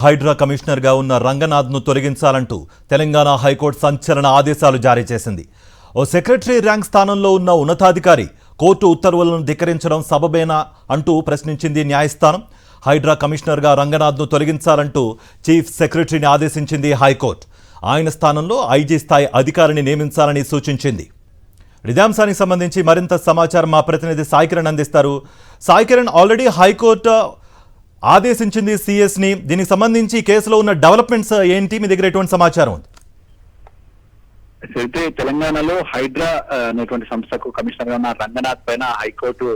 హైడ్రా కమిషనర్గా ఉన్న రంగనాథ్ను తొలగించాలంటూ తెలంగాణ హైకోర్టు సంచలన ఆదేశాలు జారీ చేసింది. ఓ సెక్రటరీ ర్యాంక్ స్థానంలో ఉన్న ఉన్నతాధికారి కోర్టు ఉత్తర్వులను ధిక్కరించడం సబబేనా అంటూ ప్రశ్నించింది న్యాయస్థానం. హైడ్రా కమిషనర్గా రంగనాథ్ను తొలగించాలంటూ చీఫ్ సెక్రటరీని ఆదేశించింది హైకోర్టు. ఆయన స్థానంలో ఐజీ స్థాయి అధికారిని నియమించాలని సూచించింది. ఇదే అంశానికి సంబంధించి మరింత సమాచారం మా ప్రతినిధి సాయి కిరణ్ అందిస్తారు. సాయి కిరణ్, ఆల్రెడీ హైకోర్టు ఆదేశించింది సిఎస్ని. దీనికి సంబంధించి కేసులో ఉన్న డెవలప్మెంట్స్ ఏంటి? మీ దగ్గర ఎటువంటి సమాచారం ఉంది? అయితే తెలంగాణలో హైడ్రా అనేటువంటి సంస్థకు కమిషనర్ గా ఉన్న రంగనాథ్ పైన హైకోర్టు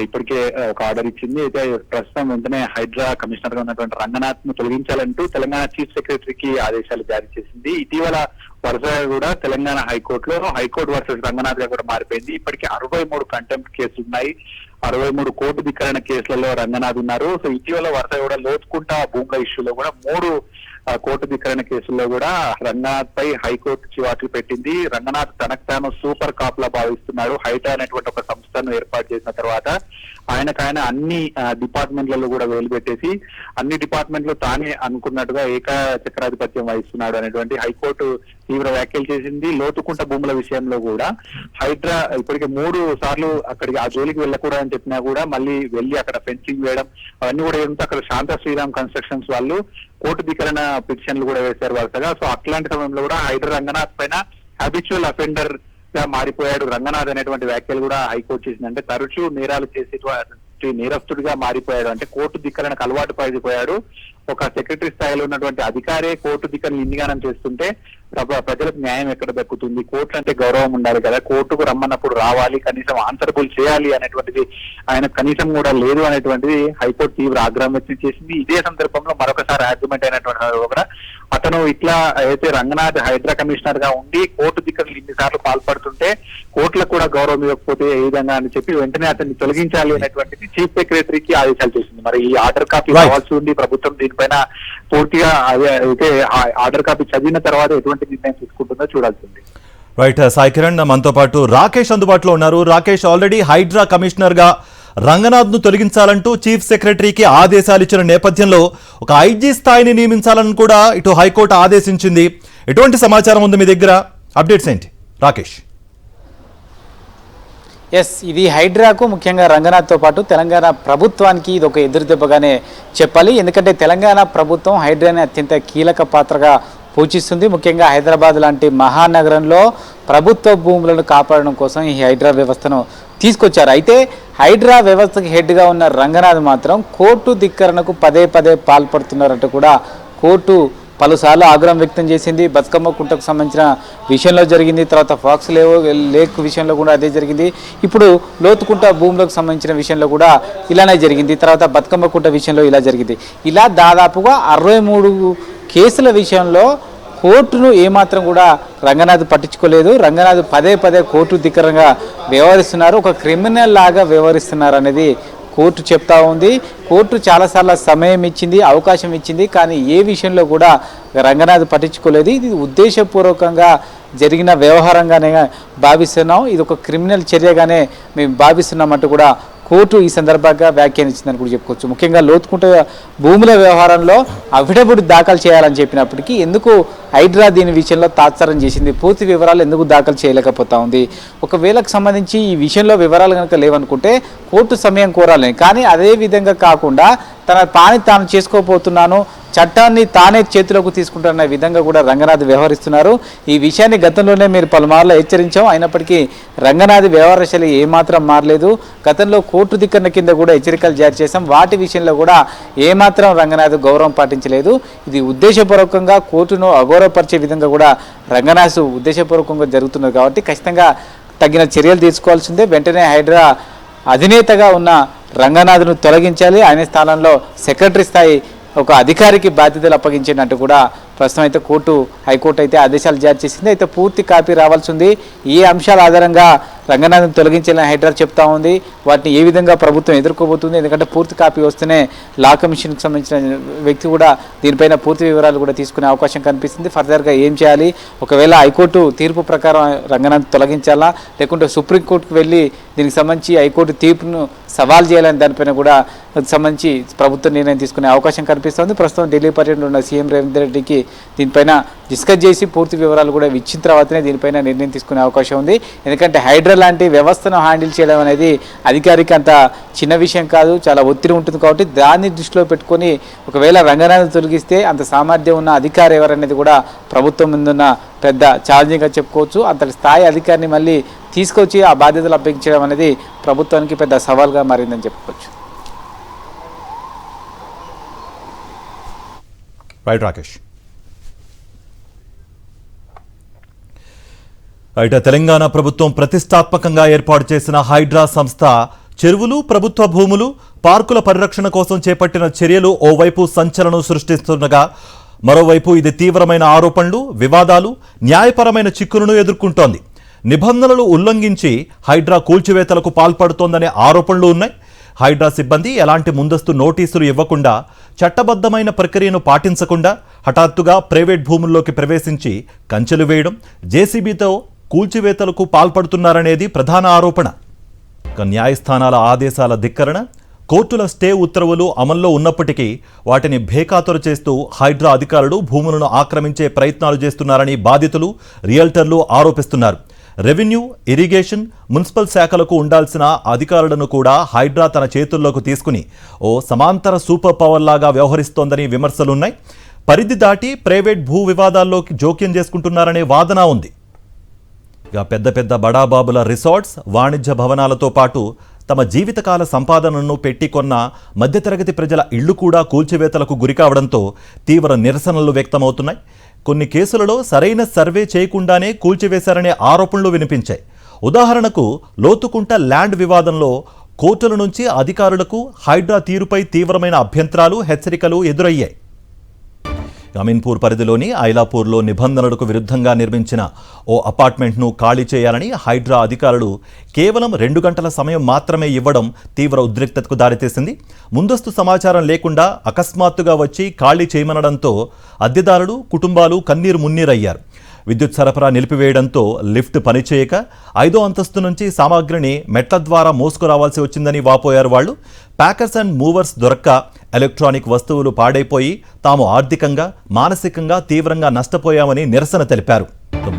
ఇప్పటికే ఒక ఆర్డర్ ఇచ్చింది. అయితే ప్రస్తుతం వెంటనే హైడ్రా కమిషనర్ గా ఉన్నటువంటి రంగనాథ్ ను తొలగించాలంటూ తెలంగాణ చీఫ్ సెక్రటరీకి ఆదేశాలు జారీ చేసింది. ఇటీవల వరుసగా కూడా తెలంగాణ హైకోర్టులో హైకోర్టు వర్సెస్ రంగనాథ్ గా కూడా మారిపోయింది. ఇప్పటికే 63 కంటెంప్ట్ కేసులు ఉన్నాయి. 63 కోర్టు ధిక్కరణ కేసులలో రంగనాథ్ ఉన్నారు. సో ఇటీవల వరుసగా కూడా లోతుకుంట భూముల ఇష్యూలో కూడా 3 కోర్టు ధిక్కరణ కేసుల్లో కూడా రంగనాథ్ పై హైకోర్టు చివాట్లు పెట్టింది. రంగనాథ్ తనకు తాను సూపర్ కాప్ లా భావిస్తున్నాడు. హైడ్రా అనేటువంటి ఒక సంస్థను ఏర్పాటు చేసిన తర్వాత ఆయన అన్ని డిపార్ట్మెంట్లలో కూడా వేలు పెట్టేసి అన్ని డిపార్ట్మెంట్లు తానే అనుకున్నట్టుగా ఏకచక్రాధిపత్యం వహిస్తున్నాడు అనేటువంటి హైకోర్టు తీవ్ర వ్యాఖ్యలు చేసింది. లోతుకుంట భూముల విషయంలో కూడా హైడ్రా ఇప్పటికే 3 సార్లు అక్కడికి ఆ జోలికి వెళ్ళకూడదని చెప్పినా కూడా మళ్ళీ వెళ్ళి అక్కడ ఫెన్సింగ్ వేయడం అవన్నీ కూడా ఏంటంటే అక్కడ శాంత శ్రీరామ్ కన్స్ట్రక్షన్స్ వాళ్ళు కోర్టు ధిక్కరణ పిటిషన్లు కూడా వేశారు వరుసగా. సో అట్లాంటి సమయంలో కూడా హైడ్రా రంగనాథ్ పైన హ్యాబిచువల్ అఫెండర్ గా మారిపోయాడు రంగనాథ్ అనేటువంటి వ్యాఖ్యలు కూడా హైకోర్టు చేసింది. అంటే తరచూ నేరాలు చేసేటువంటి నేరస్తుడిగా మారిపోయాడు. అంటే కోర్టు ధిక్కరణకు అలవాటు పడిపోయాడు. ఒక సెక్రటరీ స్థాయిలో ఉన్నటువంటి అధికారే కోర్టు ధిక్కరణ ఇండిగానం చేస్తుంటే ప్రజలకు న్యాయం ఎక్కడ దక్కుతుంది? కోర్టు అంటే గౌరవం ఉండాలి కదా, కోర్టుకు రమ్మన్నప్పుడు రావాలి, కనీసం ఆన్సరబుల్ చేయాలి అనేటువంటిది ఆయన కనీసం కూడా లేదు అనేటువంటిది హైకోర్టు తీవ్ర ఆగ్రహం వ్యక్తం చేసింది. ఇదే సందర్భంలో మరొకసారి ఆర్గ్యుమెంట్ అయినటువంటి కూడా అతను ఇట్లా అయితే రంగనాథ్ హైడ్రా కమిషనర్ గా ఉండి కోర్టు ధిక్కరణలు ఇన్నిసార్లు పాల్పడుతుంటే కోర్టులకు కూడా గౌరవం ఇవ్వకపోతే ఏ విధంగా అని చెప్పి వెంటనే అతన్ని తొలగించాలి అనేటువంటిది చీఫ్ సెక్రటరీకి ఆదేశాలు చేసింది. మరి ఈ ఆర్డర్ కాపీ రావాల్సి ఉంది. ప్రభుత్వం దీనిపైన పూర్తిగా అయితే ఆర్డర్ కాపీ చదివిన తర్వాత ఎటువంటి నిర్ణయం తీసుకుంటుందో చూడాల్సింది. రైట్ సాయి కిరణ్, మనతో పాటు రాకేష్ అందుబాటులో ఉన్నారు. రాకేష్, ఆల్రెడీ హైడ్రా కమిషనర్ గా రంగనాథ్ ను తొలగించాలంటూ చీఫ్ సెక్రటరీకి ఆదేశాలు ఇచ్చిన నేపథ్యంలో ఒక ఐజీ స్థాయిని నియమించాలని కూడా ఇటు హైకోర్టు ఆదేశించింది. ఎటువంటి సమాచారం ఉంది మీ దగ్గర? అప్డేట్స్ ఏంటి రాకేష్? ఇది హైడ్రాకు ముఖ్యంగా రంగనాథ్తో పాటు తెలంగాణ ప్రభుత్వానికి ఇది ఒక ఎదురుదెబ్బగానే చెప్పాలి. ఎందుకంటే తెలంగాణ ప్రభుత్వం హైడ్రాని అత్యంత కీలక పాత్రగా పూజిస్తుంది. ముఖ్యంగా హైదరాబాద్ లాంటి మహానగరంలో ప్రభుత్వ భూములను కాపాడడం కోసం ఈ హైడ్రా వ్యవస్థను తీసుకొచ్చారు. అయితే హైడ్రా వ్యవస్థకి హెడ్గా ఉన్న రంగనాథ్ మాత్రం కోర్టు ధిక్కరణకు పదే పాల్పడుతున్నారంటూ కూడా కోర్టు పలుసార్లు ఆగ్రహం వ్యక్తం చేసింది. బతుకమ్మ కుంటకు సంబంధించిన విషయంలో జరిగింది, తర్వాత ఫాక్స్ లేక్ విషయంలో కూడా అదే జరిగింది. ఇప్పుడు లోతుకుంట భూములకు సంబంధించిన విషయంలో కూడా ఇలానే జరిగింది. తర్వాత బతుకమ్మ కుంట విషయంలో ఇలా జరిగింది. ఇలా దాదాపుగా 63 కేసుల విషయంలో కోర్టును ఏమాత్రం కూడా రంగనాథ్ పట్టించుకోలేదు. రంగనాథ్ పదే కోర్టు ధిక్కరంగా వ్యవహరిస్తున్నారు, ఒక క్రిమినల్ లాగా వ్యవహరిస్తున్నారు అనేది కోర్టు చెప్తా ఉంది. కోర్టు చాలాసార్లు సమయం ఇచ్చింది, అవకాశం ఇచ్చింది, కానీ ఏ విషయంలో కూడా రంగనాథ్ పట్టించుకోలేదు. ఇది ఉద్దేశపూర్వకంగా జరిగిన వ్యవహారంగానే భావిస్తున్నాం, ఇది ఒక క్రిమినల్ చర్యగానే మేము భావిస్తున్నామంటూ కూడా కోర్టు ఈ సందర్భంగా వ్యాఖ్యానించిందని కూడా చెప్పుకోవచ్చు. ముఖ్యంగా లోతుకుంట భూముల వ్యవహారంలో అఫిడవిట్ దాఖలు చేయాలని చెప్పినప్పటికీ ఎందుకు హైడ్రా దీని విషయంలో తాత్సారం చేసింది? పూర్తి వివరాలు ఎందుకు దాఖలు చేయలేకపోతా ఉంది? ఒకవేళకు సంబంధించి ఈ విషయంలో వివరాలు కనుక లేవనుకుంటే కోర్టు సమయం కోరాలని, కానీ అదే విధంగా కాకుండా తన పని తాను చేసుకోపోతున్నాను, చట్టాన్ని తానే చేతిలోకి తీసుకుంటారన్న విధంగా కూడా రంగనాథ్ వ్యవహరిస్తున్నారు. ఈ విషయాన్ని గతంలోనే మీరు పలుమార్లు హెచ్చరించాం, అయినప్పటికీ రంగనాథ్ వ్యవహార శైలి ఏమాత్రం మారలేదు. గతంలో కోర్టు ధిక్కరణ కింద కూడా హెచ్చరికలు జారీ చేశాం, వాటి విషయంలో కూడా ఏమాత్రం రంగనాథ్ గౌరవం పాటించలేదు. ఇది ఉద్దేశపూర్వకంగా కోర్టును అగౌరవపరిచే విధంగా కూడా రంగనాథ్ ఉద్దేశపూర్వకంగా జరుగుతున్నది. కాబట్టి ఖచ్చితంగా తగిన చర్యలు తీసుకోవాల్సిందే. వెంటనే హైడ్రా అధినేతగా ఉన్న రంగనాథ్ను తొలగించాలి. ఆయన స్థానంలో సెక్రటరీ స్థాయి ఒక అధికారికి బాధ్యతలు అప్పగించినట్టు కూడా ప్రస్తుతం అయితే హైకోర్టు అయితే ఆదేశాలు జారీ చేసింది. అయితే పూర్తి కాపీ రావాల్సి ఉంది. ఏ అంశాల ఆధారంగా రంగనాథ్ని తొలగించాలని హైడ్రా చెప్తా ఉంది, వాటిని ఏ విధంగా ప్రభుత్వం ఎదుర్కోబోతుంది, ఎందుకంటే పూర్తి కాపీ వస్తేనే లా కమిషన్కి సంబంధించిన వ్యక్తి కూడా దీనిపైన పూర్తి వివరాలు కూడా తీసుకునే అవకాశం కనిపిస్తుంది. ఫర్దర్గా ఏం చేయాలి, ఒకవేళ హైకోర్టు తీర్పు ప్రకారం రంగనాథ్ తొలగించాలా లేకుంటే సుప్రీంకోర్టుకు వెళ్ళి దీనికి సంబంధించి హైకోర్టు తీర్పును సవాల్ చేయాలని దానిపైన కూడా సంబంధించి ప్రభుత్వం నిర్ణయం తీసుకునే అవకాశం కనిపిస్తుంది. ప్రస్తుతం ఢిల్లీ పర్యటనలో ఉన్న సీఎం రేవంత్ రెడ్డికి దీనిపైన డిస్కస్ చేసి పూర్తి వివరాలు కూడా ఇచ్చిన తర్వాతనే దీనిపైన నిర్ణయం తీసుకునే అవకాశం ఉంది. ఎందుకంటే హైడ్రా లాంటి వ్యవస్థను హ్యాండిల్ చేయడం అనేది అధికారికి అంత చిన్న విషయం కాదు, చాలా ఒత్తిడి ఉంటుంది. కాబట్టి దాన్ని దృష్టిలో పెట్టుకొని ఒకవేళ రంగనాథ్ని తొలగిస్తే అంత సామర్థ్యం ఉన్న అధికారి ఎవరనేది కూడా ప్రభుత్వం ముందున్న పెద్ద ఛాలెంజింగ్గా చెప్పుకోవచ్చు. అంతటి స్థాయి అధికారిని మళ్ళీ తీసుకొచ్చి ఆ బాధ్యతలు అప్పగించడం అనేది ప్రభుత్వానికి పెద్ద సవాల్గా మారిందని చెప్పుకోవచ్చు. రైట్ రాకేష్. రైట్, తెలంగాణ ప్రభుత్వం ప్రతిష్టాత్మకంగా ఏర్పాటు చేసిన హైడ్రా సంస్థ చెరువులు, ప్రభుత్వ భూములు, పార్కుల పరిరక్షణ కోసం చేపట్టిన చర్యలు ఓవైపు సంచలనం సృష్టిస్తుండగా మరోవైపు ఇది తీవ్రమైన ఆరోపణలు, వివాదాలు, న్యాయపరమైన చిక్కులను ఎదుర్కొంటోంది. నిబంధనలు ఉల్లంఘించి హైడ్రా కూల్చివేతలకు పాల్పడుతోందనే ఆరోపణలు ఉన్నాయి. హైడ్రా సిబ్బంది ఎలాంటి ముందస్తు నోటీసులు ఇవ్వకుండా, చట్టబద్ధమైన ప్రక్రియను పాటించకుండా హఠాత్తుగా ప్రైవేట్ భూముల్లోకి ప్రవేశించి కంచెలు వేయడం, జేసీబీతో కూల్చివేతలకు పాల్పడుతున్నారనేది ప్రధాన ఆరోపణ. న్యాయస్థానాల ఆదేశాల ధిక్కరణ, కోర్టుల స్టే ఉత్తర్వులు అమల్లో ఉన్నప్పటికీ వాటిని బేఖాతరు చేస్తూ హైడ్రా అధికారులు భూములను ఆక్రమించే ప్రయత్నాలు చేస్తున్నారని బాధితులు, రియల్టర్లు ఆరోపిస్తున్నారు. రెవెన్యూ, ఇరిగేషన్, మున్సిపల్ శాఖలకు ఉండాల్సిన అధికారులను కూడా హైడ్రా తన చేతుల్లోకి తీసుకుని ఓ సమాంతర సూపర్ పవర్ లాగా వ్యవహరిస్తోందని విమర్శలున్నాయి. పరిధి దాటి ప్రైవేట్ భూ వివాదాల్లోకి జోక్యం చేసుకుంటున్నారనే వాదన ఉంది. ఇక పెద్ద పెద్ద బడాబాబుల రిసార్ట్స్, వాణిజ్య భవనాలతో పాటు తమ జీవితకాల సంపాదనను పెట్టి కొన్న మధ్యతరగతి ప్రజల ఇళ్లు కూడా కూల్చివేతలకు గురికావడంతో తీవ్ర నిరసనలు వ్యక్తమవుతున్నాయి. కొన్ని కేసులలో సరైన సర్వే చేయకుండానే కూల్చివేశారనే ఆరోపణలు వినిపించాయి. ఉదాహరణకు లోతుకుంట ల్యాండ్ వివాదంలో కోర్టుల నుంచి అధికారులకు హైడ్రా తీరుపై తీవ్రమైన అభ్యంతరాలు, హెచ్చరికలు ఎదురయ్యాయి. అమీన్పూర్ పరిధిలోని ఐలాపూర్లో నిబంధనలకు విరుద్ధంగా నిర్మించిన ఓ అపార్ట్మెంట్ను ఖాళీ చేయాలని హైడ్రా అధికారులు కేవలం 2 గంటల సమయం మాత్రమే ఇవ్వడం తీవ్ర ఉద్రిక్తతకు దారితీసింది. ముందస్తు సమాచారం లేకుండా అకస్మాత్తుగా వచ్చి ఖాళీ చేయమనడంతో అద్దెదారులు, కుటుంబాలు కన్నీరు మున్నీరయ్యారు. విద్యుత్ సరఫరా నిలిపివేయడంతో లిఫ్ట్ పనిచేయక 5వ అంతస్తు నుంచి సామాగ్రిని మెట్ల ద్వారా మోసుకురావాల్సి వచ్చిందని వాపోయారు వాళ్ళు. ప్యాకర్స్ అండ్ మూవర్స్ దొరక్క ఎలక్ట్రానిక్ వస్తువులు పాడైపోయి తాము ఆర్థికంగా, మానసికంగా తీవ్రంగా నష్టపోయామని నిరసన తెలిపారు.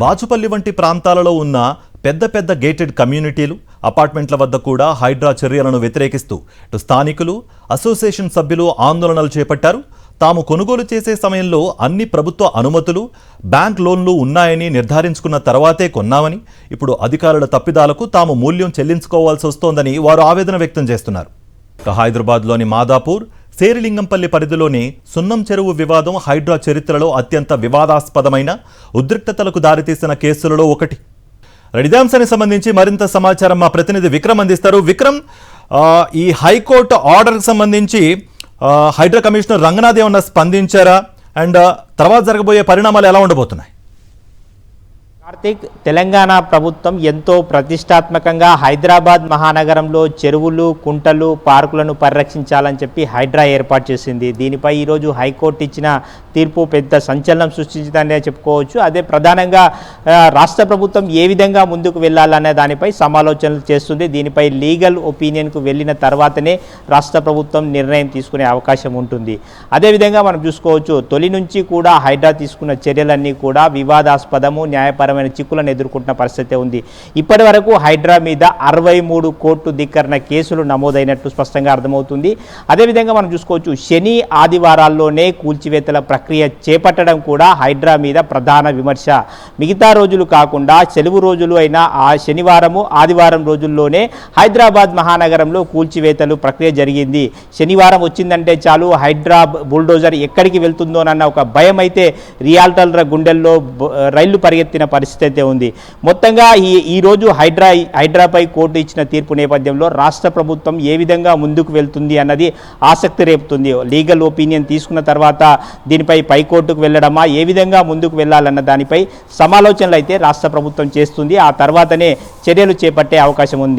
బాచుపల్లి వంటి ప్రాంతాలలో ఉన్న పెద్ద పెద్ద గేటెడ్ కమ్యూనిటీలు, అపార్ట్మెంట్ల వద్ద కూడా హైడ్రా చర్యలను వ్యతిరేకిస్తూ ఇటు స్థానికులు, అసోసియేషన్ సభ్యులు ఆందోళనలు చేపట్టారు. తాము కొనుగోలు చేసే సమయంలో అన్ని ప్రభుత్వ అనుమతులు, బ్యాంక్ లోన్లు ఉన్నాయని నిర్ధారించుకున్న తర్వాతే కొన్నామని, ఇప్పుడు అధికారుల తప్పిదాలకు తాము మూల్యం చెల్లించుకోవాల్సి వస్తోందని వారు ఆవేదన వ్యక్తం చేస్తున్నారు. హైదరాబాద్లోని మాదాపూర్, శేరిలింగంపల్లి పరిధిలోని సున్నం చెరువు వివాదం హైడ్రా చరిత్రలో అత్యంత వివాదాస్పదమైన, ఉద్రిక్తతలకు దారితీసిన కేసులలో ఒకటి. ఇదే అంశానికి సంబంధించి మరింత సమాచారం మా ప్రతినిధి విక్రమ్ అందిస్తారు. విక్రమ్, ఈ హైకోర్టు ఆర్డర్కి సంబంధించి హైడ్రా కమిషనర్ రంగనాథ్ ఏమన్నా స్పందించారా? అండ్ తర్వాత జరగబోయే పరిణామాలు ఎలా ఉండబోతున్నాయి? కార్తీక్, తెలంగాణ ప్రభుత్వం ఎంతో ప్రతిష్టాత్మకంగా హైదరాబాద్ మహానగరంలో చెరువులు, కుంటలు, పార్కులను పరిరక్షించాలని చెప్పి హైడ్రా ఏర్పాటు చేసింది. దీనిపై ఈరోజు హైకోర్టు ఇచ్చిన తీర్పు పెద్ద సంచలనం సృష్టించిందనే చెప్పుకోవచ్చు. అదే ప్రధానంగా రాష్ట్ర ప్రభుత్వం ఏ విధంగా ముందుకు వెళ్ళాలనే దానిపై సమాలోచనలు చేస్తుంది. దీనిపై లీగల్ ఒపీనియన్కు వెళ్ళిన తర్వాతనే రాష్ట్ర ప్రభుత్వం నిర్ణయం తీసుకునే అవకాశం ఉంటుంది. అదేవిధంగా మనం చూసుకోవచ్చు, తొలి నుంచి కూడా హైడ్రా తీసుకున్న చర్యలన్నీ కూడా వివాదాస్పదము, న్యాయపరమైన చిక్కులను ఎదుర్కొంటున్న పరిస్థితి ఉంది. ఇప్పటి వరకు హైడ్రా మీద 63 కోర్టు ధిక్కరణ కేసులు నమోదైనట్టు స్పష్టంగా అర్థమవుతుంది. అదేవిధంగా మనం చూసుకోవచ్చు, శని ఆదివారాల్లోనే కూల్చివేతల ప్రక్రియ చేపట్టడం కూడా హైడ్రా మీద ప్రధాన విమర్శ. మిగతా రోజులు కాకుండా సెలవు రోజులు అయినా ఆ శనివారము, ఆదివారం రోజుల్లోనే హైదరాబాద్ మహానగరంలో కూల్చివేతలు ప్రక్రియ జరిగింది. శనివారం వచ్చిందంటే చాలు హైడ్రా బుల్డోజర్ ఎక్కడికి వెళ్తుందోనన్న ఒక భయం అయితే రియాల్టర్ల గుండెల్లో రైళ్లు పరిగెత్తిన పరిస్థితి పరిస్థితి అయితే ఉంది. మొత్తంగా ఈరోజు హైడ్రాపై కోర్టు ఇచ్చిన తీర్పు నేపథ్యంలో రాష్ట్ర ప్రభుత్వం ఏ విధంగా ముందుకు వెళ్తుంది అన్నది ఆసక్తి రేపుతుంది. లీగల్ ఒపీనియన్ తీసుకున్న తర్వాత దీనిపై పైకోర్టుకు వెళ్ళడమా, ఏ విధంగా ముందుకు వెళ్ళాలన్న దానిపై సమాలోచనలు అయితే రాష్ట్ర ప్రభుత్వం చేస్తుంది. ఆ తర్వాతనే చర్యలు చేపట్టే అవకాశం ఉంది.